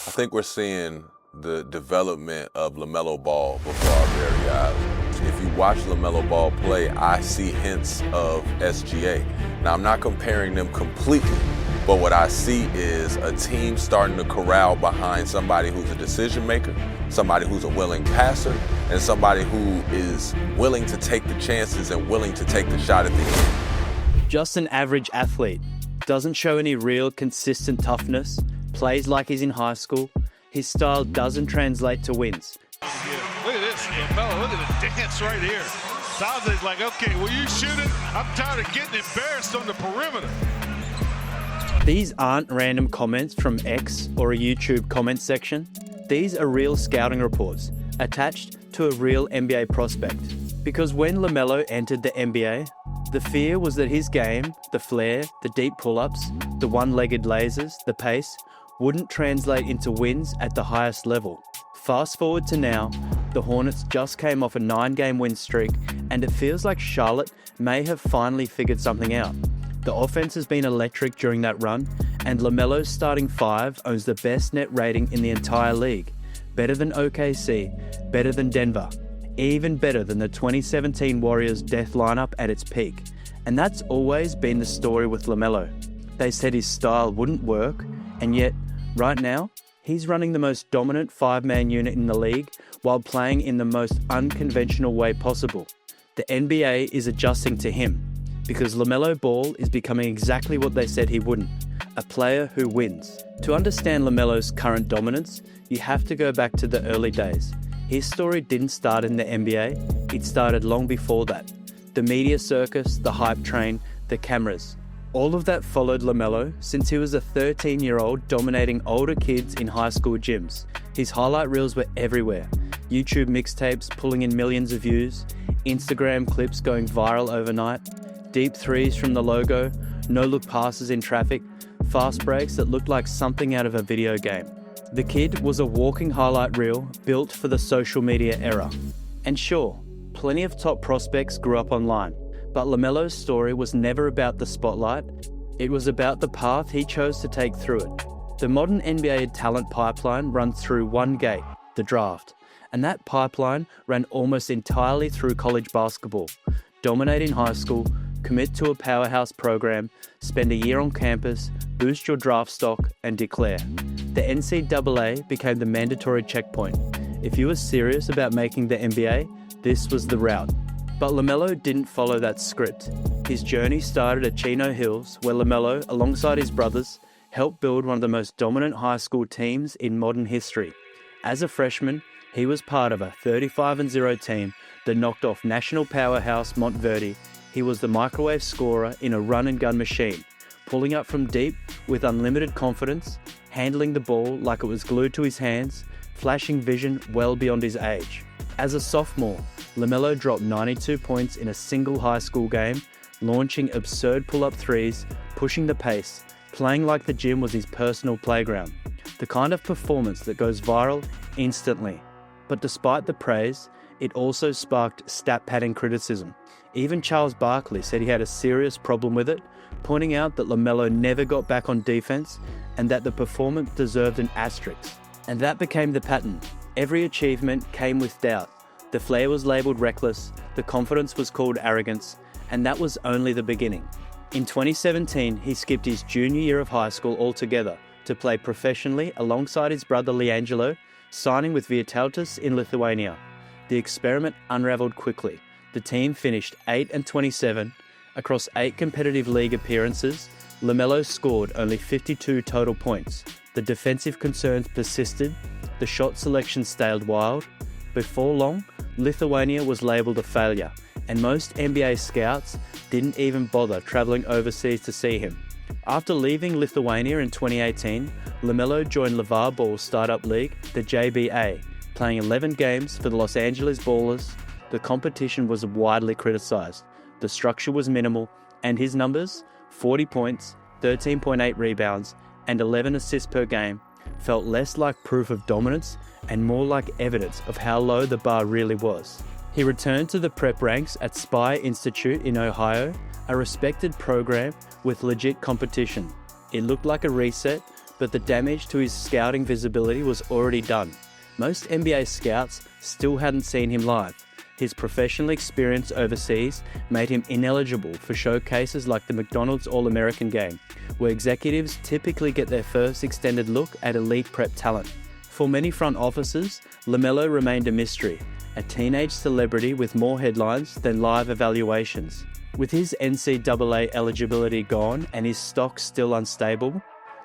I think we're seeing the development of LaMelo Ball before our very eyes. If you watch LaMelo Ball play, I see hints of SGA. Now, I'm not comparing them completely, but what I see is a team starting to corral behind somebody who's a decision maker, somebody who's a willing passer, and somebody who is willing to take the chances and willing to take the shot at the end. Just an average athlete. Doesn't show any real consistent toughness, plays like he's in high school. His style doesn't translate to wins. Yeah, look at this, LaMelo, look at the dance right here. Saz's like, okay, will you shoot it? I'm tired of getting embarrassed on the perimeter. These aren't random comments from X or a YouTube comment section. These are real scouting reports attached to a real NBA prospect. Because when LaMelo entered the NBA, the fear was that his game, the flair, the deep pull-ups, the one-legged lasers, the pace, wouldn't translate into wins at the highest level. Fast forward to now, the Hornets just came off a 9-game win streak, and it feels like Charlotte may have finally figured something out. The offense has been electric during that run, and LaMelo's starting five owns the best net rating in the entire league. Better than OKC, better than Denver, even better than the 2017 Warriors death lineup at its peak. And that's always been the story with LaMelo. They said his style wouldn't work, and yet, right now, he's running the most dominant five-man unit in the league while playing in the most unconventional way possible. The NBA is adjusting to him because LaMelo Ball is becoming exactly what they said he wouldn't, a player who wins. To understand LaMelo's current dominance, you have to go back to the early days. His story didn't start in the NBA, it started long before that. The media circus, the hype train, the cameras. All of that followed LaMelo since he was a 13-year-old dominating older kids in high school gyms. His highlight reels were everywhere. YouTube mixtapes pulling in millions of views, Instagram clips going viral overnight, deep threes from the logo, no-look passes in traffic, fast breaks that looked like something out of a video game. The kid was a walking highlight reel built for the social media era. And sure, plenty of top prospects grew up online. But LaMelo's story was never about the spotlight, it was about the path he chose to take through it. The modern NBA talent pipeline runs through one gate, the draft, and that pipeline ran almost entirely through college basketball. Dominate in high school, commit to a powerhouse program, spend a year on campus, boost your draft stock, and declare. The NCAA became the mandatory checkpoint. If you were serious about making the NBA, this was the route. But LaMelo didn't follow that script. His journey started at Chino Hills, where LaMelo, alongside his brothers, helped build one of the most dominant high school teams in modern history. As a freshman, he was part of a 35-0 team that knocked off national powerhouse Montverde. He was the microwave scorer in a run-and-gun machine, pulling up from deep with unlimited confidence, handling the ball like it was glued to his hands, flashing vision well beyond his age. As a sophomore, LaMelo dropped 92 points in a single high school game, launching absurd pull-up threes, pushing the pace, playing like the gym was his personal playground. The kind of performance that goes viral instantly. But despite the praise, it also sparked stat-padding criticism. Even Charles Barkley said he had a serious problem with it, pointing out that LaMelo never got back on defense and that the performance deserved an asterisk. And that became the pattern. Every achievement came with doubt. The flair was labelled reckless, the confidence was called arrogance, and that was only the beginning. In 2017, he skipped his junior year of high school altogether to play professionally alongside his brother LiAngelo, signing with Vytautas in Lithuania. The experiment unravelled quickly. The team finished 8-27. Across 8 competitive league appearances, LaMelo scored only 52 total points. The defensive concerns persisted, the shot selection stayed wild. Before long, Lithuania was labelled a failure, and most NBA scouts didn't even bother travelling overseas to see him. After leaving Lithuania in 2018, LaMelo joined LaVar Ball's startup league, the JBA, playing 11 games for the Los Angeles Ballers. The competition was widely criticised. The structure was minimal, and his numbers, 40 points, 13.8 rebounds, and 11 assists per game, felt less like proof of dominance and more like evidence of how low the bar really was. He returned to the prep ranks at Spire Institute in Ohio, a respected program with legit competition. It looked like a reset, but the damage to his scouting visibility was already done. Most NBA scouts still hadn't seen him live. His professional experience overseas made him ineligible for showcases like the McDonald's All-American Game, where executives typically get their first extended look at elite prep talent. For many front offices, LaMelo remained a mystery, a teenage celebrity with more headlines than live evaluations. With his NCAA eligibility gone and his stock still unstable,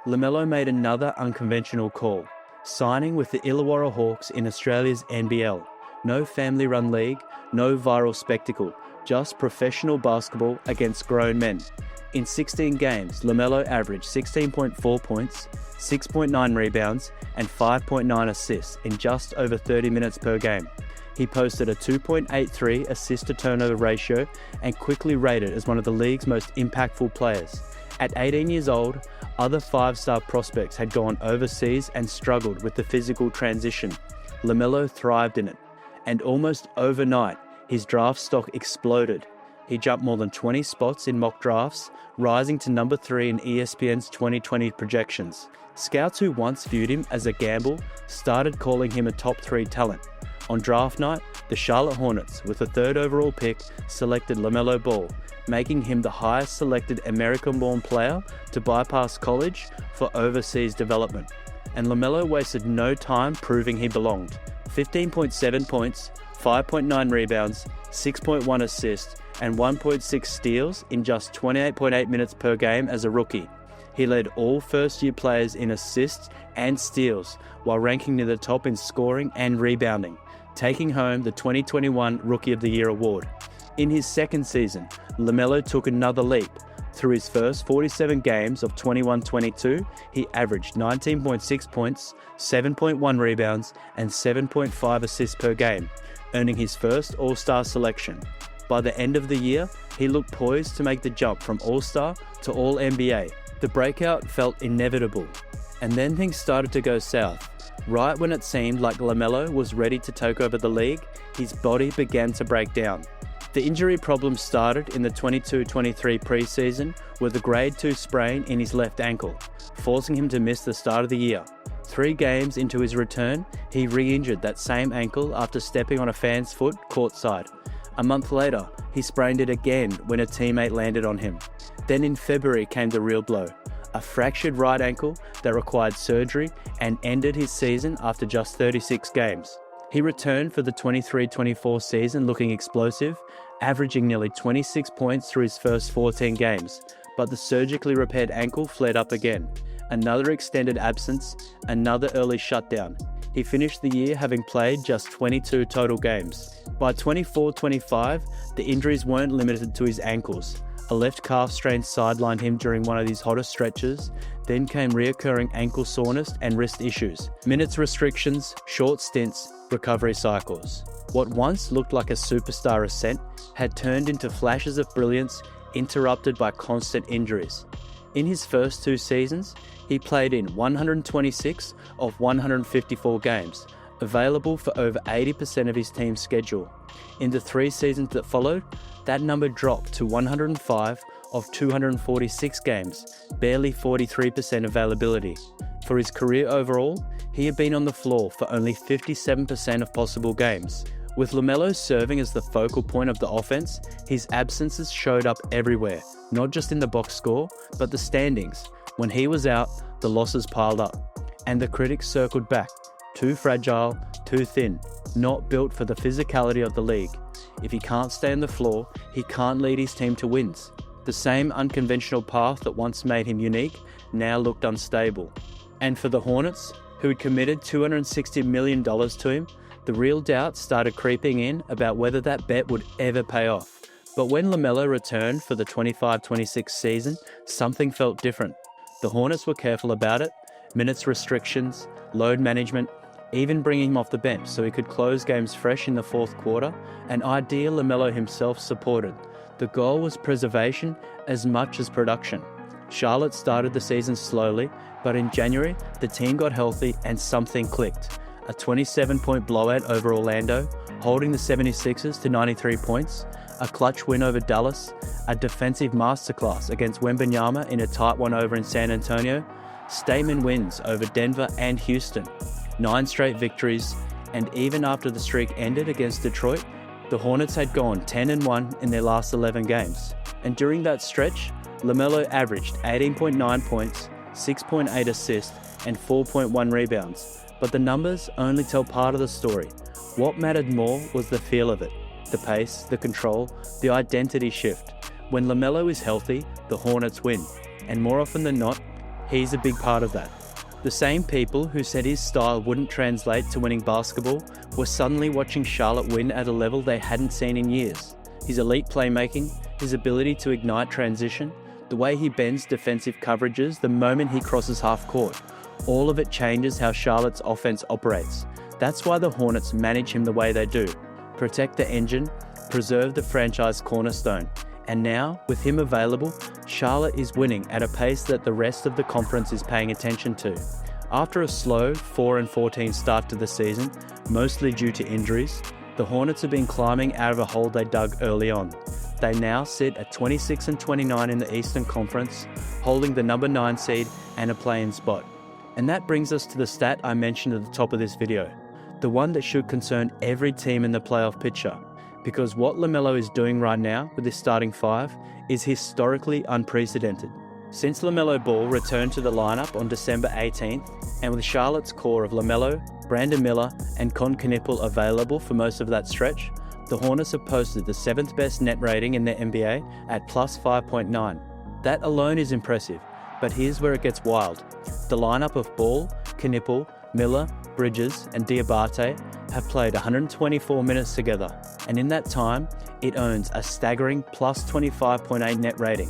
LaMelo made another unconventional call, signing with the Illawarra Hawks in Australia's NBL. No family-run league, no viral spectacle, just professional basketball against grown men. In 16 games, LaMelo averaged 16.4 points, 6.9 rebounds, and 5.9 assists in just over 30 minutes per game. He posted a 2.83 assist-to-turnover ratio and quickly rated as one of the league's most impactful players. At 18 years old, other five-star prospects had gone overseas and struggled with the physical transition. LaMelo thrived in it, and almost overnight, his draft stock exploded. He jumped more than 20 spots in mock drafts, rising to number 3 in ESPN's 2020 projections. Scouts who once viewed him as a gamble started calling him a top 3 talent. On draft night, the Charlotte Hornets, with the 3rd overall pick, selected LaMelo Ball, making him the highest selected American-born player to bypass college for overseas development. And LaMelo wasted no time proving he belonged. 15.7 points, 5.9 rebounds, 6.1 assists, and 1.6 steals in just 28.8 minutes per game as a rookie. He led all first-year players in assists and steals, while ranking near the top in scoring and rebounding, taking home the 2021 Rookie of the Year award. In his second season, LaMelo took another leap. Through his first 47 games of 21-22, he averaged 19.6 points, 7.1 rebounds, and 7.5 assists per game, earning his first All-Star selection. By the end of the year, he looked poised to make the jump from All-Star to All-NBA. The breakout felt inevitable, and then things started to go south. Right when it seemed like LaMelo was ready to take over the league, his body began to break down. The injury problem started in the 22-23 preseason with a grade 2 sprain in his left ankle, forcing him to miss the start of the year. 3 games into his return, he re-injured that same ankle after stepping on a fan's foot courtside. A month later, he sprained it again when a teammate landed on him. Then in February came the real blow, a fractured right ankle that required surgery and ended his season after just 36 games. He returned for the 23-24 season looking explosive, averaging nearly 26 points through his first 14 games, but the surgically repaired ankle flared up again. Another extended absence, another early shutdown. He finished the year having played just 22 total games. By 24-25, the injuries weren't limited to his ankles. A left calf strain sidelined him during one of these hottest stretches, then came reoccurring ankle soreness and wrist issues, minutes restrictions, short stints, recovery cycles. What once looked like a superstar ascent had turned into flashes of brilliance interrupted by constant injuries. In his first 2 seasons, he played in 126 of 154 games, available for over 80% of his team's schedule. In the 3 seasons that followed, that number dropped to 105 of 246 games, barely 43% availability. For his career overall, he had been on the floor for only 57% of possible games. With LaMelo serving as the focal point of the offense, his absences showed up everywhere, not just in the box score, but the standings. When he was out, the losses piled up, and the critics circled back. Too fragile, too thin, not built for the physicality of the league. If he can't stay on the floor, he can't lead his team to wins. The same unconventional path that once made him unique now looked unstable. And for the Hornets, who had committed $260 million to him, the real doubt started creeping in about whether that bet would ever pay off. But when LaMelo returned for the 25-26 season, something felt different. The Hornets were careful about it, minutes restrictions, load management, even bringing him off the bench so he could close games fresh in the fourth quarter, an idea LaMelo himself supported. The goal was preservation as much as production. Charlotte started the season slowly, but in January, the team got healthy and something clicked. A 27-point blowout over Orlando, holding the 76ers to 93 points, a clutch win over Dallas, a defensive masterclass against Wembanyama in a tight one over in San Antonio. statement wins over Denver and Houston, 9 straight victories, and even after the streak ended against Detroit, the Hornets had gone 10-1 in their last 11 games. And during that stretch, LaMelo averaged 18.9 points, 6.8 assists, and 4.1 rebounds. But the numbers only tell part of the story. What mattered more was the feel of it, the pace, the control, the identity shift. When LaMelo is healthy, the Hornets win. And more often than not, he's a big part of that. The same people who said his style wouldn't translate to winning basketball were suddenly watching Charlotte win at a level they hadn't seen in years. His elite playmaking, his ability to ignite transition, the way he bends defensive coverages the moment he crosses half court, all of it changes how Charlotte's offense operates. That's why the Hornets manage him the way they do. Protect the engine, preserve the franchise cornerstone. And now, with him available, Charlotte is winning at a pace that the rest of the conference is paying attention to. After a slow 4-14 start to the season, mostly due to injuries, the Hornets have been climbing out of a hole they dug early on. They now sit at 26-29 in the Eastern Conference, holding the number 9 seed and a play-in spot. And that brings us to the stat I mentioned at the top of this video, the one that should concern every team in the playoff picture. Because what LaMelo is doing right now with his starting 5 is historically unprecedented. Since LaMelo Ball returned to the lineup on December 18th, and with Charlotte's core of LaMelo, Brandon Miller, and Con Knipple available for most of that stretch, the Hornets have posted the 7th best net rating in the NBA at plus 5.9. That alone is impressive, but here's where it gets wild. The lineup of Ball, Knipple, Miller, Bridges, and Diabate have played 124 minutes together, and in that time, it owns a staggering plus 25.8 net rating.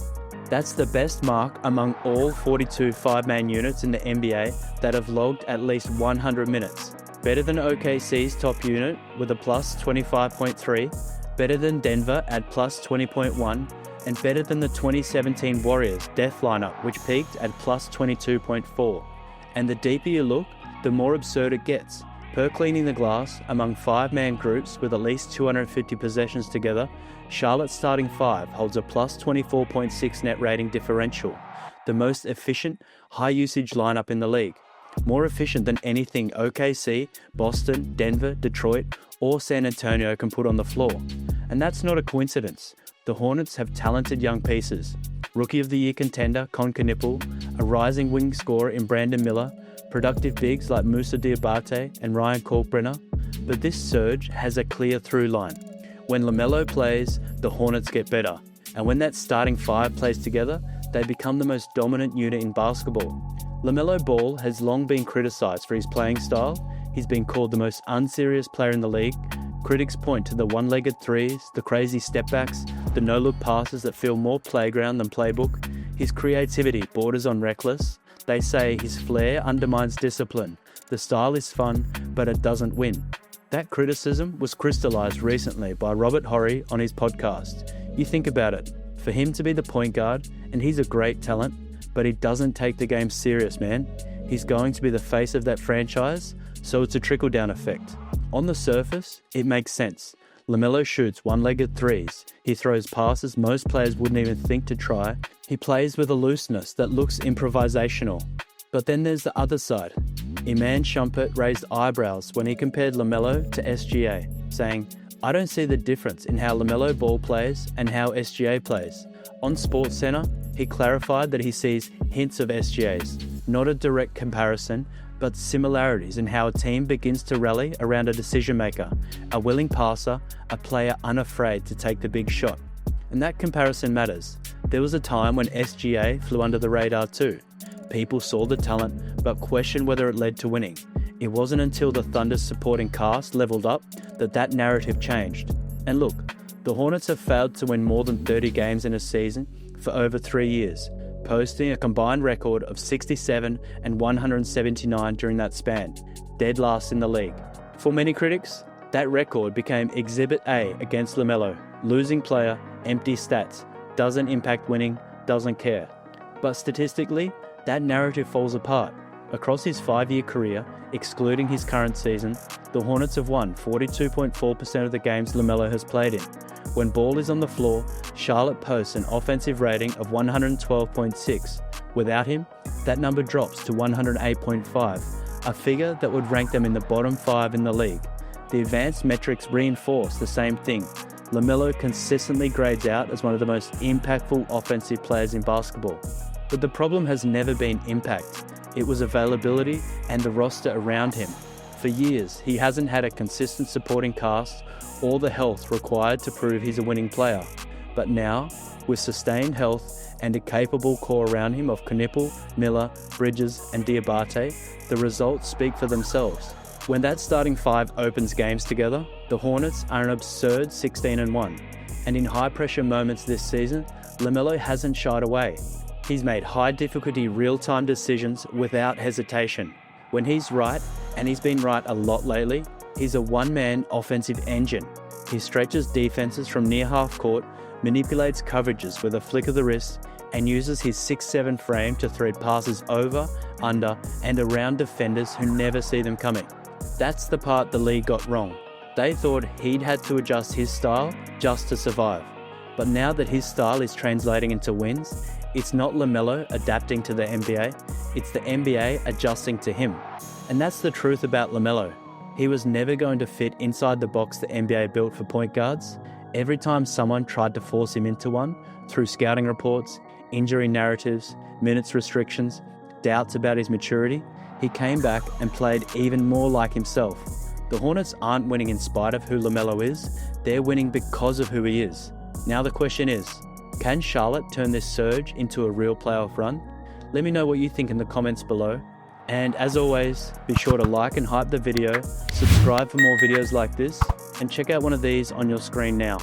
That's the best mark among all 42 five-man units in the NBA that have logged at least 100 minutes. Better than OKC's top unit with a plus 25.3, better than Denver at plus 20.1, and better than the 2017 Warriors death lineup, which peaked at plus 22.4. And the deeper you look, the more absurd it gets. Per cleaning the glass, among five-man groups with at least 250 possessions together, Charlotte's starting 5 holds a plus 24.6 net rating differential, the most efficient, high-usage lineup in the league. More efficient than anything OKC, Boston, Denver, Detroit, or San Antonio can put on the floor. And that's not a coincidence. The Hornets have talented young pieces. Rookie of the Year contender Con Knipple, a rising wing scorer in Brandon Miller, productive bigs like Moussa Diabate and Ryan Kalkbrenner, but this surge has a clear through line. When LaMelo plays, the Hornets get better, and when that starting 5 plays together, they become the most dominant unit in basketball. LaMelo Ball has long been criticised for his playing style. He's been called the most unserious player in the league. Critics point to the one-legged threes, the crazy stepbacks, the no-look passes that feel more playground than playbook. His creativity borders on reckless. They say his flair undermines discipline. The style is fun, but it doesn't win. That criticism was crystallized recently by Robert Horry on his podcast. You think about it. For him to be the point guard, and he's a great talent, but he doesn't take the game serious, man. He's going to be the face of that franchise, so it's a trickle-down effect. On the surface, it makes sense. LaMelo shoots one-legged threes. He throws passes most players wouldn't even think to try. He plays with a looseness that looks improvisational. But then there's the other side. Iman Shumpert raised eyebrows when he compared LaMelo to SGA, saying, "I don't see the difference in how LaMelo Ball plays and how SGA plays." On SportsCenter, he clarified that he sees hints of SGA's, not a direct comparison, but similarities in how a team begins to rally around a decision maker, a willing passer, a player unafraid to take the big shot. And that comparison matters. There was a time when SGA flew under the radar too. People saw the talent, but questioned whether it led to winning. It wasn't until the Thunder's supporting cast leveled up that narrative changed. And look, the Hornets have failed to win more than 30 games in a season for over 3 years, posting a combined record of 67 and 179 during that span, dead last in the league. For many critics, that record became Exhibit A against LaMelo. Losing player, empty stats, doesn't impact winning, doesn't care. But statistically, that narrative falls apart. Across his 5-year career, excluding his current season, the Hornets have won 42.4% of the games LaMelo has played in. When Ball is on the floor, Charlotte posts an offensive rating of 112.6, Without him, that number drops to 108.5, a figure that would rank them in the bottom 5 in the league. The advanced metrics reinforce the same thing. LaMelo consistently grades out as one of the most impactful offensive players in basketball. But the problem has never been impact. It was availability and the roster around him. For years, he hasn't had a consistent supporting cast or the health required to prove he's a winning player. But now, with sustained health and a capable core around him of Knipple, Miller, Bridges and Diabate, the results speak for themselves. When that starting 5 opens games together, the Hornets are an absurd 16-1. And in high-pressure moments this season, LaMelo hasn't shied away. He's made high-difficulty real-time decisions without hesitation. When he's right, and he's been right a lot lately, he's a one-man offensive engine. He stretches defenses from near half-court, manipulates coverages with a flick of the wrist, and uses his 6'7" frame to thread passes over, under, and around defenders who never see them coming. That's the part the league got wrong. They thought he'd had to adjust his style just to survive. But now that his style is translating into wins, it's not LaMelo adapting to the NBA, it's the NBA adjusting to him. And that's the truth about LaMelo. He was never going to fit inside the box the NBA built for point guards. Every time someone tried to force him into one, through scouting reports, injury narratives, minutes restrictions, doubts about his maturity, he came back and played even more like himself. The Hornets aren't winning in spite of who LaMelo is, they're winning because of who he is. Now the question is, can Charlotte turn this surge into a real playoff run? Let me know what you think in the comments below. And as always, be sure to like and hype the video, subscribe for more videos like this, and check out one of these on your screen now.